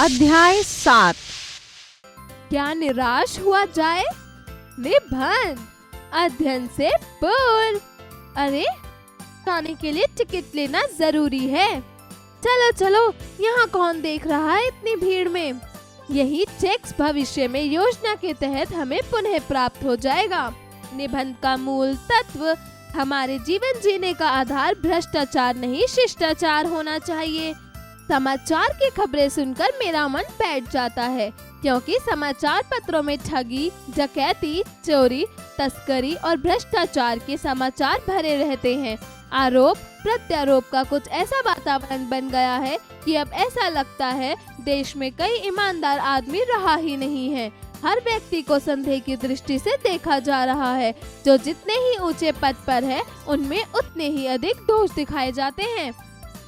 अध्याय 7। क्या निराश हुआ जाए? निबंध अध्ययन से पूर्व। अरे, खाने के लिए टिकट लेना जरूरी है। चलो चलो, यहाँ कौन देख रहा है इतनी भीड़ में। यही टैक्स भविष्य में योजना के तहत हमें पुनः प्राप्त हो जाएगा। निबंध का मूल तत्व: हमारे जीवन जीने का आधार भ्रष्टाचार नहीं शिष्टाचार होना चाहिए। समाचार की खबरें सुनकर मेरा मन बैठ जाता है, क्योंकि समाचार पत्रों में ठगी, डकैती, चोरी, तस्करी और भ्रष्टाचार के समाचार भरे रहते हैं। आरोप प्रत्यारोप का कुछ ऐसा वातावरण बन गया है कि अब ऐसा लगता है देश में कई ईमानदार आदमी रहा ही नहीं है। हर व्यक्ति को संदेह की दृष्टि से देखा जा रहा है। जो जितने ही ऊंचे पद पर है, उनमें उतने ही अधिक दोष दिखाए जाते हैं।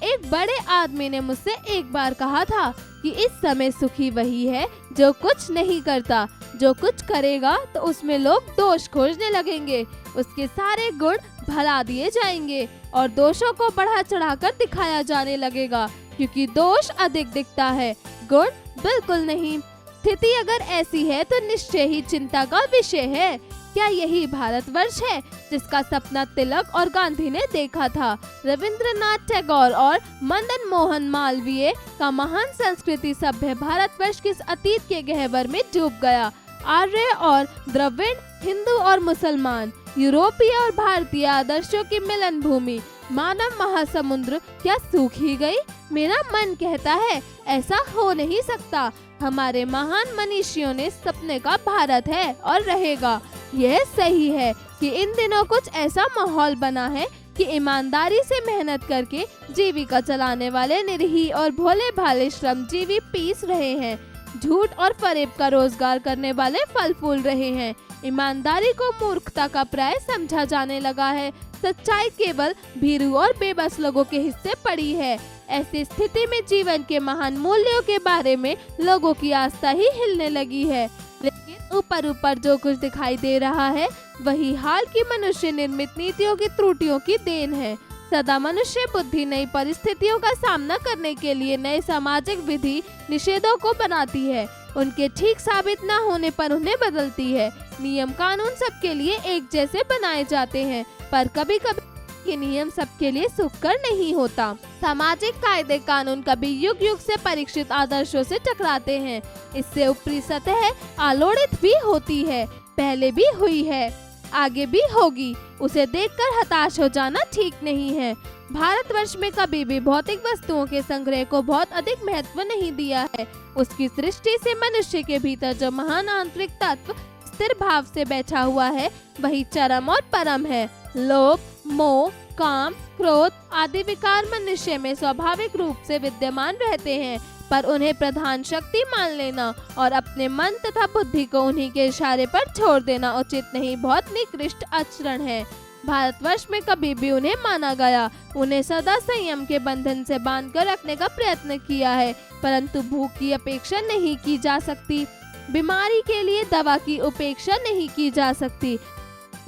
एक बड़े आदमी ने मुझसे एक बार कहा था कि इस समय सुखी वही है जो कुछ नहीं करता। जो कुछ करेगा तो उसमें लोग दोष खोजने लगेंगे, उसके सारे गुण भला दिए जाएंगे और दोषों को बढ़ा चढ़ाकर दिखाया जाने लगेगा, क्योंकि दोष अधिक दिखता है, गुण बिल्कुल नहीं। स्थिति अगर ऐसी है तो निश्चय ही चिंता का विषय है। क्या यही भारतवर्ष है जिसका सपना तिलक और गांधी ने देखा था? रविंद्रनाथ टैगोर और मदन मोहन मालवीय का महान संस्कृति सभ्य भारतवर्ष किस अतीत के गहवर में डूब गया। आर्य और द्रविड़, हिंदू और मुसलमान, यूरोपीय और भारतीय आदर्शों की मिलन भूमि, मानव महासमुद्र क्या सूख ही गई? मेरा मन कहता है ऐसा हो नहीं सकता। हमारे महान मनीषियों ने सपने का भारत है और रहेगा। यह सही है कि इन दिनों कुछ ऐसा माहौल बना है कि ईमानदारी से मेहनत करके जीविका चलाने वाले निरीह और भोले भाले श्रमजीवी पीस रहे हैं। झूठ और फरेब का रोजगार करने वाले फल फूल रहे हैं। ईमानदारी को मूर्खता का पर्याय समझा जाने लगा है। सच्चाई केवल भीरू और बेबस लोगों के हिस्से पड़ी है। ऐसी स्थिति में जीवन के महान मूल्यों के बारे में लोगों की आस्था ही हिलने लगी है। लेकिन ऊपर ऊपर जो कुछ दिखाई दे रहा है वही हाल की मनुष्य निर्मित नीतियों की त्रुटियों की देन है। सदा मनुष्य बुद्धि नई परिस्थितियों का सामना करने के लिए नए सामाजिक विधि निषेधों को बनाती है। उनके ठीक साबित न होने पर उन्हें बदलती है। नियम कानून सबके लिए एक जैसे बनाए जाते हैं, पर कभी कभी ये नियम सबके लिए सुखकर नहीं होता। सामाजिक कायदे कानून कभी युग युग से परीक्षित आदर्शों से टकराते हैं। इससे ऊपरी सतह आलोड़ित भी होती है, पहले भी हुई है, आगे भी होगी। उसे देखकर हताश हो जाना ठीक नहीं है। भारतवर्ष में कभी भी भौतिक वस्तुओं के संग्रह को बहुत अधिक महत्व नहीं दिया है। उसकी सृष्टि से मनुष्य के भीतर जो महान आंतरिक तत्व स्थिर भाव से बैठा हुआ है वही चरम और परम है। लोभ, मोह, काम, क्रोध आदि विकार मनुष्य में स्वाभाविक रूप से विद्यमान रहते हैं, पर उन्हें प्रधान शक्ति मान लेना और अपने मन तथा बुद्धि को उन्हीं के इशारे पर छोड़ देना उचित नहीं, बहुत निकृष्ट आचरण है। भारतवर्ष में कभी भी उन्हें माना गया। उन्हें सदा संयम के बंधन से बांधकर रखने का प्रयत्न किया है, परंतु भूख की अपेक्षा नहीं की जा सकती, बीमारी के लिए दवा की उपेक्षा नहीं की जा सकती,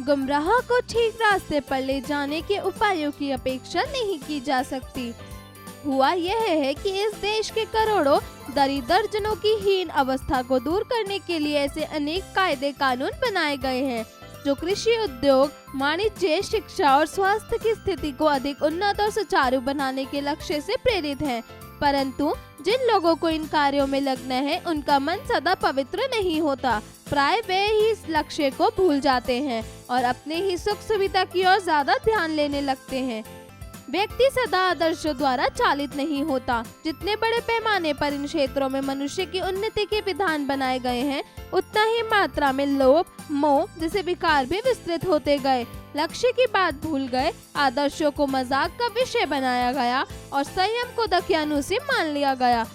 गुमराह को ठीक रास्ते पर ले जाने के उपायों की अपेक्षा नहीं की जा सकती। हुआ यह है कि इस देश के करोड़ों दरिद्रजनों की हीन अवस्था को दूर करने के लिए ऐसे अनेक कायदे कानून बनाए गए हैं जो कृषि, उद्योग, वाणिज्य, शिक्षा और स्वास्थ्य की स्थिति को अधिक उन्नत और सुचारू बनाने के लक्ष्य से प्रेरित हैं। परंतु जिन लोगों को इन कार्यों में लगना है उनका मन सदा पवित्र नहीं होता। प्राय वे ही इस लक्ष्य को भूल जाते हैं और अपने ही सुख सुविधा की ओर ज्यादा ध्यान लेने लगते हैं। व्यक्ति सदा आदर्शों द्वारा चालित नहीं होता। जितने बड़े पैमाने पर इन क्षेत्रों में मनुष्य की उन्नति के विधान बनाए गए हैं, उतना ही मात्रा में लोभ, मोह जैसे विकार भी विस्तृत होते गए। लक्ष्य की बात भूल गए, आदर्शों को मजाक का विषय बनाया गया और संयम को दकियानुसी मान लिया गया।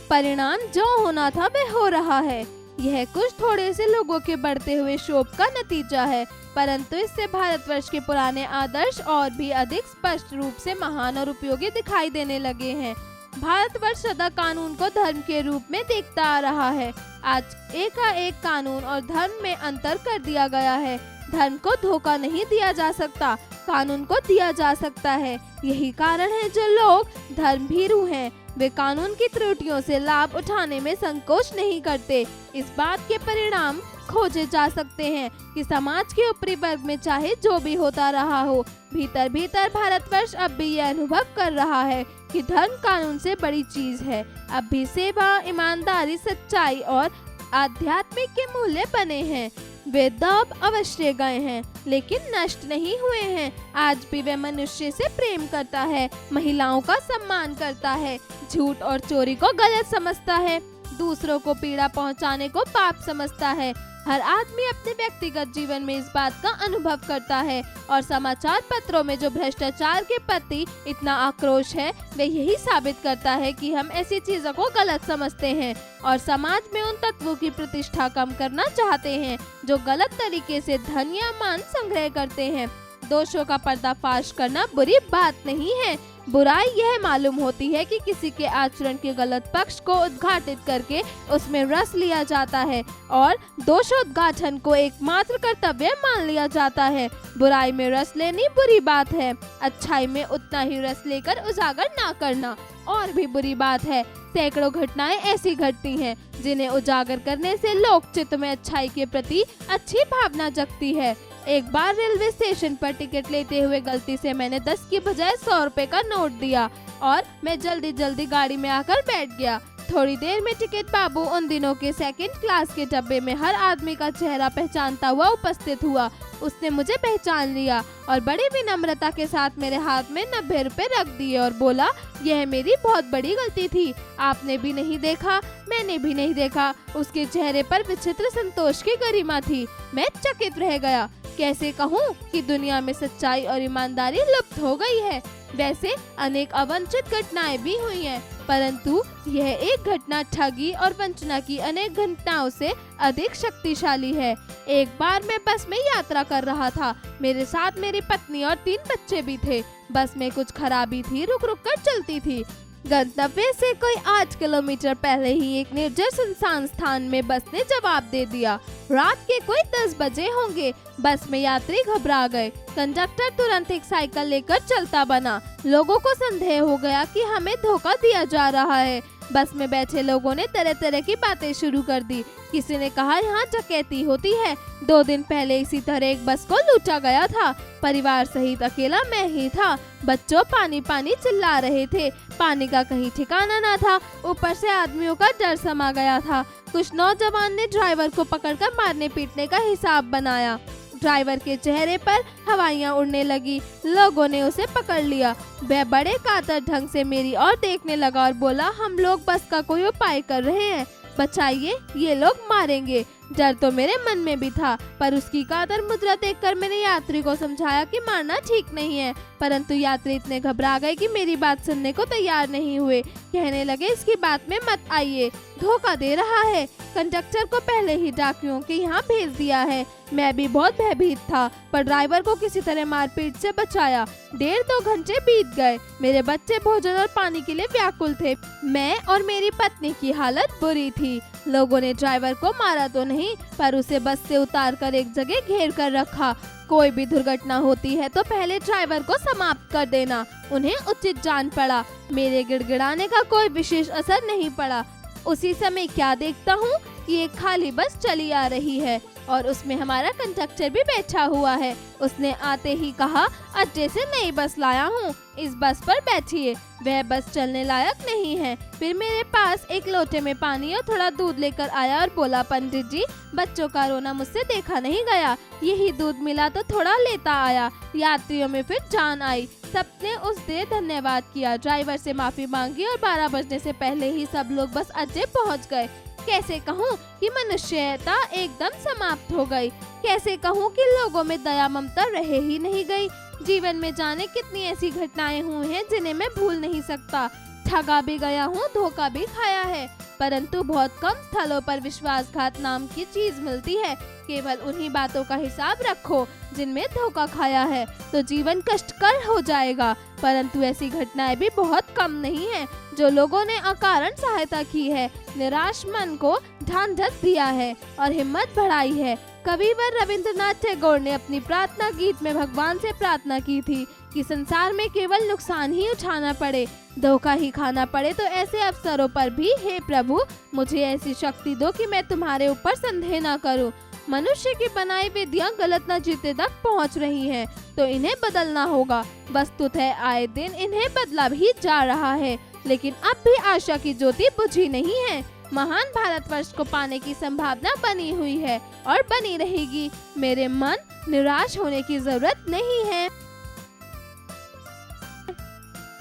परिणाम जो होना था वह हो रहा है। यह कुछ थोड़े से लोगों के बढ़ते हुए शोभ का नतीजा है, परंतु इससे भारतवर्ष के पुराने आदर्श और भी अधिक स्पष्ट रूप से महान और उपयोगी दिखाई देने लगे हैं। भारतवर्ष सदा कानून को धर्म के रूप में देखता आ रहा है। आज एकाएक कानून और धर्म में अंतर कर दिया गया है। धर्म को धोखा नहीं दिया जा सकता। कानून को दिया जा सकता है। यही कारण है जो लोग धर्मभीरू हैं, वे कानून की त्रुटियों से लाभ उठाने में संकोच नहीं करते। इस बात के परिणाम खोजे जा सकते हैं कि समाज के ऊपरी वर्ग में चाहे जो भी होता रहा हो, भीतर भीतर भारतवर्ष अब भी यह अनुभव कर रहा है कि धर्म कानून से बड़ी चीज है। अब भी सेवा, ईमानदारी, सच्चाई और आध्यात्मिक के मूल्य बने हैं। वे दब अवश्य गए हैं लेकिन नष्ट नहीं हुए हैं। आज भी वे मनुष्य से प्रेम करता है, महिलाओं का सम्मान करता है, झूठ और चोरी को गलत समझता है, दूसरों को पीड़ा पहुंचाने को पाप समझता है। हर आदमी अपने व्यक्तिगत जीवन में इस बात का अनुभव करता है और समाचार पत्रों में जो भ्रष्टाचार के प्रति इतना आक्रोश है, वे यही साबित करता है कि हम ऐसी चीजों को गलत समझते हैं और समाज में उन तत्वों की प्रतिष्ठा कम करना चाहते हैं जो गलत तरीके से धन या मान संग्रह करते हैं। दोषों का पर्दाफाश करना बुरी बात नहीं है। बुराई यह मालूम होती है कि किसी के आचरण के गलत पक्ष को उद्घाटित करके उसमें रस लिया जाता है और दोषोद्घाटन को एकमात्र कर्तव्य मान लिया जाता है। बुराई में रस लेनी बुरी बात है, अच्छाई में उतना ही रस लेकर उजागर ना करना और भी बुरी बात है। सैकड़ों घटनाएं ऐसी घटती हैं जिन्हें उजागर करने से लोक चित्त में अच्छाई के प्रति अच्छी भावना जगती है। एक बार रेलवे स्टेशन पर टिकट लेते हुए गलती से मैंने 10 की बजाय 100 रुपए का नोट दिया और मैं जल्दी जल्दी गाड़ी में आकर बैठ गया। थोड़ी देर में टिकट बाबू उन दिनों के सेकंड क्लास के डब्बे में हर आदमी का चेहरा पहचानता हुआ उपस्थित हुआ। उसने मुझे पहचान लिया और बड़ी विनम्रता के साथ मेरे हाथ में 90 रुपए रख दिए और बोला, यह मेरी बहुत बड़ी गलती थी, आपने भी नहीं देखा, मैंने भी नहीं देखा। उसके चेहरे पर विचित्र संतोष की गरिमा थी। मैं चकित रह गया। कैसे कहूँ कि दुनिया में सच्चाई और ईमानदारी लुप्त हो गई है। वैसे अनेक अवांछित घटनाएं भी हुई हैं, परंतु यह एक घटना ठगी और वंचना की अनेक घटनाओं से अधिक शक्तिशाली है। एक बार मैं बस में यात्रा कर रहा था। मेरे साथ मेरी पत्नी और 3 बच्चे भी थे। बस में कुछ खराबी थी, रुक रुक कर चलती थी। गंतव्य से कोई 8 किलोमीटर पहले ही एक निर्जन सुनसान स्थान में बस ने जवाब दे दिया। रात के कोई 10 बजे होंगे। बस में यात्री घबरा गए। कंडक्टर तुरंत एक साइकिल लेकर चलता बना। लोगों को संदेह हो गया कि हमें धोखा दिया जा रहा है। बस में बैठे लोगों ने तरह तरह की बातें शुरू कर दी। किसी ने कहा यहाँ डकैती होती है। 2 दिन पहले इसी तरह एक बस को लूटा गया था। परिवार सहित अकेला मैं ही था। बच्चों पानी पानी चिल्ला रहे थे। पानी का कहीं ठिकाना ना था। ऊपर से आदमियों का डर समा गया था। कुछ नौजवान ने ड्राइवर को पकड़कर मारने पीटने का हिसाब बनाया। ड्राइवर के चेहरे पर हवाइयाँ उड़ने लगी। लोगों ने उसे पकड़ लिया। वह बड़े कातर ढंग से मेरी ओर देखने लगा और बोला, हम लोग बस का कोई उपाय कर रहे हैं, बचाइए, ये लोग मारेंगे। डर तो मेरे मन में भी था, पर उसकी कातर मुद्रा देखकर मैंने यात्री को समझाया कि मारना ठीक नहीं है, परंतु यात्री इतने घबरा गए कि मेरी बात सुनने को तैयार नहीं हुए। कहने लगे, इसकी बात में मत आइए, धोखा दे रहा है। कंडक्टर को पहले ही डाकियों के यहाँ भेज दिया है। मैं भी बहुत भयभीत था, पर ड्राइवर को किसी तरह मारपीट से बचाया। 1.5-2 घंटे बीत गए। मेरे बच्चे भोजन और पानी के लिए व्याकुल थे। मैं और मेरी पत्नी की हालत बुरी थी। लोगों ने ड्राइवर को मारा तो नहीं, पर उसे बस से उतारकर एक जगह घेर कर रखा। कोई भी दुर्घटना होती है तो पहले ड्राइवर को समाप्त कर देना, उन्हें उचित जान पड़ा। मेरे गिड़गिड़ाने का कोई विशेष असर नहीं पड़ा। उसी समय क्या देखता हूँ कि एक खाली बस चली आ रही है और उसमें हमारा कंडक्टर भी बैठा हुआ है। उसने आते ही कहा, अड्डे से नई बस लाया हूँ, इस बस पर बैठिए। वह बस चलने लायक नहीं है। फिर मेरे पास एक लोटे में पानी और थोड़ा दूध लेकर आया और बोला, पंडित जी, बच्चों का रोना मुझसे देखा नहीं गया, यही दूध मिला तो थोड़ा लेता आया। यात्रियों में फिर जान आई। सबने उससे धन्यवाद किया, ड्राइवर से माफी मांगी और 12 बजने से पहले ही सब लोग बस अड्डे पहुँच गए। कैसे कहूँ कि मनुष्यता एकदम समाप्त हो गई। कैसे कहूँ कि लोगों में दया ममता रह ही नहीं गई। जीवन में जाने कितनी ऐसी घटनाएं हुई हैं जिन्हें मैं भूल नहीं सकता। ठगा भी गया हूँ, धोखा भी खाया है, परंतु बहुत कम स्थलों पर विश्वासघात नाम की चीज मिलती है। केवल उन्हीं बातों का हिसाब रखो जिनमें धोखा खाया है, तो जीवन कष्टकर हो जाएगा। परंतु ऐसी घटनाएं भी बहुत कम नहीं है जो लोगों ने अकारण सहायता की है, निराश मन को ढांढस दिया है और हिम्मत बढ़ाई है। कविवर रविंद्रनाथ टैगोर ने अपनी प्रार्थना गीत में भगवान से प्रार्थना की थी कि संसार में केवल नुकसान ही उठाना पड़े, धोखा ही खाना पड़े तो ऐसे अवसरों पर भी हे प्रभु मुझे ऐसी शक्ति दो कि मैं तुम्हारे ऊपर संदेह न करूं। मनुष्य की बनाई विधियां गलत नतीजे तक पहुंच रही हैं, तो इन्हें बदलना होगा। वस्तुतः आए दिन इन्हें बदला भी जा रहा है, लेकिन अब भी आशा की ज्योति बुझी नहीं है। महान भारतवर्ष को पाने की संभावना बनी हुई है और बनी रहेगी। मेरे मन निराश होने की जरूरत नहीं है।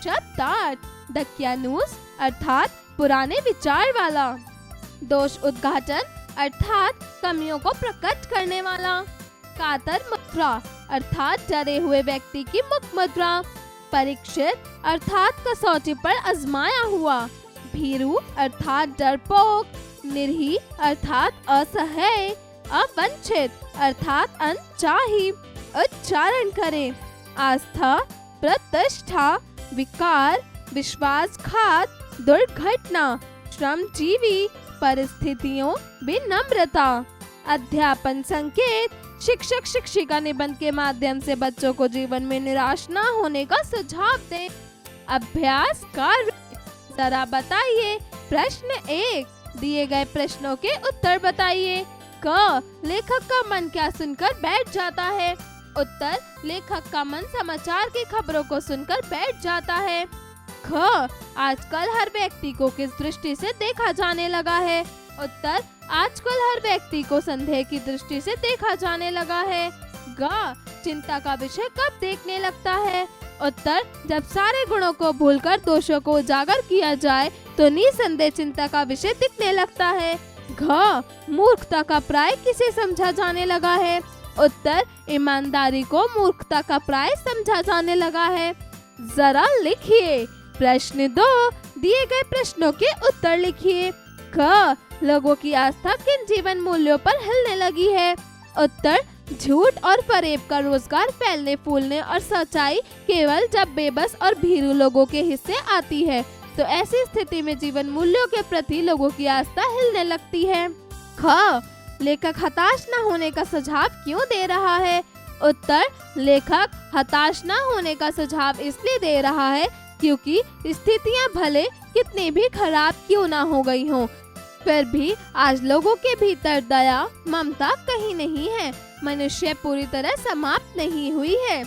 शब्दार्थ दक्यानुस अर्थात पुराने विचार वाला, दोष उद्घाटन अर्थात कमियों को प्रकट करने वाला, कातर मुद्रा अर्थात डरे हुए व्यक्ति की मुख मुद्रा, परीक्षित अर्थात कसौटी पर आजमाया हुआ, भीरू अर्थात डरपोक, निर्ही अर्थात असहाय, अवंचित अर्थात अनचाही। उच्चारण करें। आस्था, प्रतिष्ठा, विकार, विश्वासघात, दुर्घटना, श्रमजीवी, परिस्थितियों, विनम्रता। अध्यापन संकेत, शिक्षक शिक्षिका निबंध के माध्यम से बच्चों को जीवन में निराश न होने का सुझाव दें। अभ्यास कार्य, जरा बताइए। प्रश्न 1, दिए गए प्रश्नों के उत्तर बताइए। क, लेखक का मन क्या सुनकर बैठ जाता है? उत्तर, लेखक का मन समाचार की खबरों को सुनकर बैठ जाता है। ख, आजकल हर व्यक्ति को किस दृष्टि से देखा जाने लगा है? उत्तर, आजकल हर व्यक्ति को संदेह की दृष्टि से देखा जाने लगा है। ग, चिंता का विषय कब देखने लगता है? उत्तर, जब सारे गुणों को भूलकर दोषों को उजागर किया जाए तो निसंदेह चिंता का विषय दिखने लगता है। घ, मूर्खता का प्राय किसे समझा जाने लगा है? उत्तर, ईमानदारी को मूर्खता का प्राय समझा जाने लगा है। जरा लिखिए। प्रश्न 2, दिए गए प्रश्नों के उत्तर लिखिए। क, लोगों की आस्था किन जीवन मूल्यों पर हिलने लगी है? उत्तर, झूठ और फरेब का रोजगार फैलने फूलने और सच्चाई केवल जब बेबस और भीरू लोगों के हिस्से आती है, तो ऐसी स्थिति में जीवन मूल्यों के प्रति लोगों की आस्था हिलने लगती है। ख, लेखक हताश न होने का सुझाव क्यों दे रहा है? उत्तर, लेखक हताश न होने का सुझाव इसलिए दे रहा है क्योंकि स्थितियां भले कितनी भी खराब क्यों ना हो गई हों, फिर भी आज लोगों के भीतर दया ममता कहीं नहीं है। मनुष्य पूरी तरह समाप्त नहीं हुई है।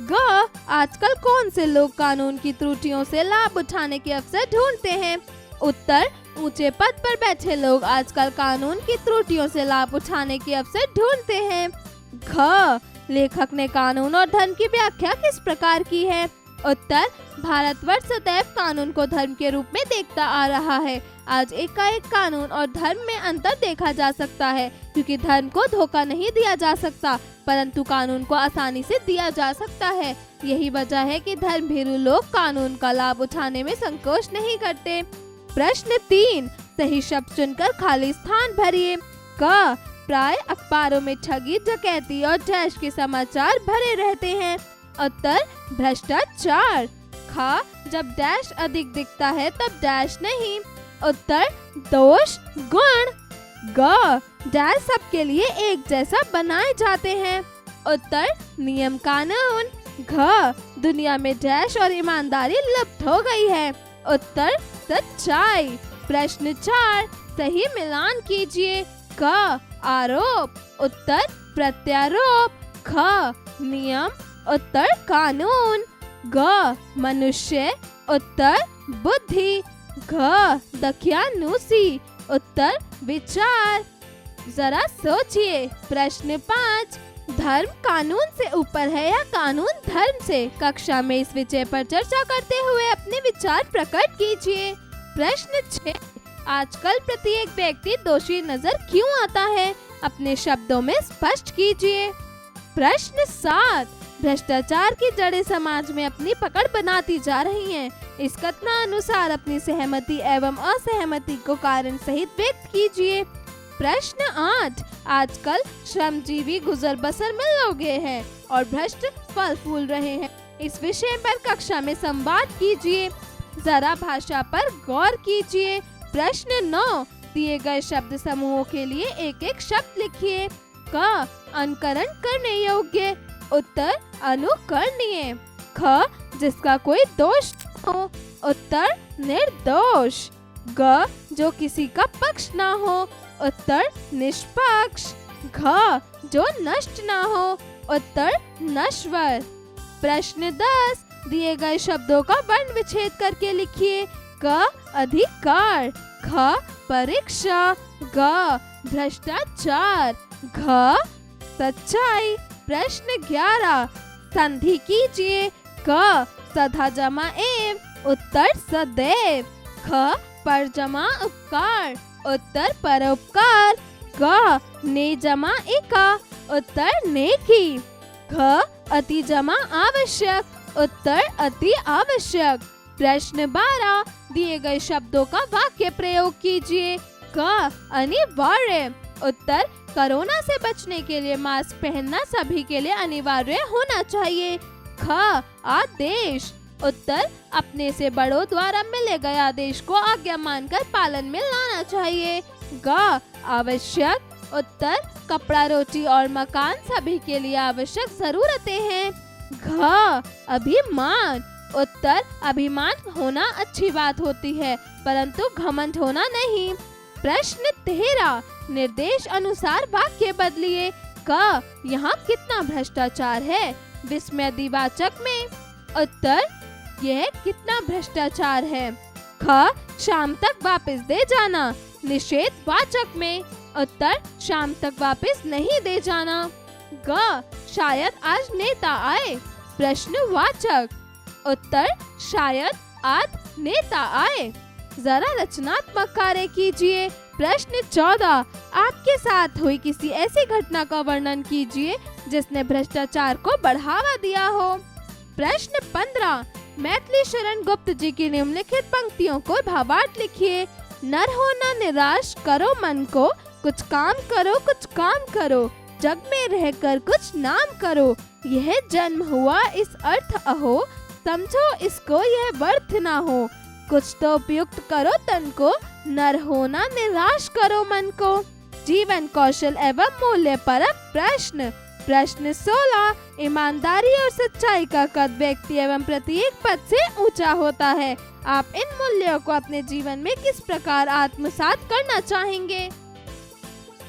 ग, आजकल कौन से लोग कानून की त्रुटियों से लाभ उठाने के अवसर ढूंढते हैं? उत्तर, ऊंचे पद पर बैठे लोग आजकल कानून की त्रुटियों से लाभ उठाने के अवसर ढूंढते हैं। घ, लेखक ने कानून और धर्म की व्याख्या किस प्रकार की है? उत्तर, भारतवर्ष सदैव कानून को धर्म के रूप में देखता आ रहा है। आज एकाएक कानून और धर्म में अंतर देखा जा सकता है, क्योंकि धर्म को धोखा नहीं दिया जा सकता, परंतु कानून को आसानी से दिया जा सकता है। यही वजह है कि धर्म भीरू लोग कानून का लाभ उठाने में संकोच नहीं करते। प्रश्न 3, सही शब्द चुनकर खाली स्थान भरिए। क, प्राय अखबारों में ठगी, डकैती और डैश के समाचार भरे रहते हैं। उत्तर, भ्रष्टाचार। ख, जब डैश अधिक दिखता है तब डैश नहीं। उत्तर, दोष गुण। ग, डैश सबके लिए एक जैसा बनाए जाते हैं। उत्तर, नियम कानून। घ, दुनिया में डैश और ईमानदारी लुप्त हो गई है। उत्तर, सच्चाई। प्रश्न 4, सही मिलान कीजिए। क, आरोप। उत्तर, प्रत्यारोप। ख, नियम। उत्तर, कानून। ग, मनुष्य। उत्तर, बुद्धि। घ, दक्यानुसी। उत्तर, विचार। जरा सोचिए। प्रश्न 5, धर्म कानून से ऊपर है या कानून धर्म से? कक्षा में इस विषय पर चर्चा करते हुए अपने विचार प्रकट कीजिए। प्रश्न 6, आजकल प्रत्येक व्यक्ति दोषी नजर क्यों आता है? अपने शब्दों में स्पष्ट कीजिए। प्रश्न 7, भ्रष्टाचार की जड़ें समाज में अपनी पकड़ बनाती जा रही हैं। इस कथनानुसार अपनी सहमति एवं असहमति को कारण सहित व्यक्त कीजिए। प्रश्न 8, आजकल श्रमजीवी गुजर बसर में लोगे हैं और भ्रष्ट फल फूल रहे हैं। इस विषय पर कक्षा में संवाद कीजिए। जरा भाषा पर गौर कीजिए। प्रश्न 9, दिए गए शब्द समूहों के लिए एक एक शब्द लिखिए। क अनुकरण करने योग्य, उत्तर अनुकरणीय। ख जिसका कोई दोष न हो, उत्तर निर्दोष। ग जो किसी का पक्ष ना हो, उत्तर निष्पक्ष। घ जो नष्ट ना हो, उत्तर नश्वर। प्रश्न 10 दिए गए शब्दों का वर्ण विच्छेद करके लिखिए। क अधिकार, ख परीक्षा, ग भ्रष्टाचार, घ सच्चाई। प्रश्न 11 संधि कीजिए। क सधा जमा एव, उत्तर सदैव। ख पर जमा उपकार, उत्तर परोपकार। ग ने जमा एका, उत्तर नेकी। घ अति जमा आवश्यक, उत्तर अति आवश्यक। प्रश्न 12 दिए गए शब्दों का वाक्य प्रयोग कीजिए। क अनिवार्य, उत्तर कोरोना से बचने के लिए मास्क पहनना सभी के लिए अनिवार्य होना चाहिए। ख आदेश, उत्तर अपने से बड़ों द्वारा मिले गए आदेश को आज्ञा मानकर पालन में लाना चाहिए। ग आवश्यक, उत्तर कपड़ा, रोटी और मकान सभी के लिए आवश्यक जरूरतें हैं। घ अभिमान, उत्तर अभिमान होना अच्छी बात होती है परंतु घमंड होना नहीं। प्रश्न 13 निर्देश अनुसार वाक्य बदलिए। क यहाँ कितना भ्रष्टाचार है, विस्मयवाचक में, उत्तर यह कितना भ्रष्टाचार है। ख शाम तक वापस दे जाना, निषेध वाचक में, उत्तर शाम तक वापस नहीं दे जाना। ग शायद आज नेता आए, प्रश्नवाचक, उत्तर शायद आज नेता आए। जरा रचनात्मक कार्य कीजिए। प्रश्न 14 आपके साथ हुई किसी ऐसी घटना का वर्णन कीजिए जिसने भ्रष्टाचार को बढ़ावा दिया हो। प्रश्न 15 मैथिली शरण गुप्त जी की निम्नलिखित पंक्तियों को भावार्थ लिखिए। नर हो न निराश, करो मन को, कुछ काम करो कुछ काम करो, जग में रहकर कुछ नाम करो, यह जन्म हुआ इस अर्थ अहो, समझो इसको यह व्यर्थ ना हो, कुछ तो उपयुक्त करो तन को, नर होना निराश करो मन को। जीवन कौशल एवं मूल्य परक प्रश्न। प्रश्न 16 ईमानदारी और सच्चाई का कद व्यक्ति एवं प्रत्येक पद से ऊंचा होता है। आप इन मूल्यों को अपने जीवन में किस प्रकार आत्मसात करना चाहेंगे?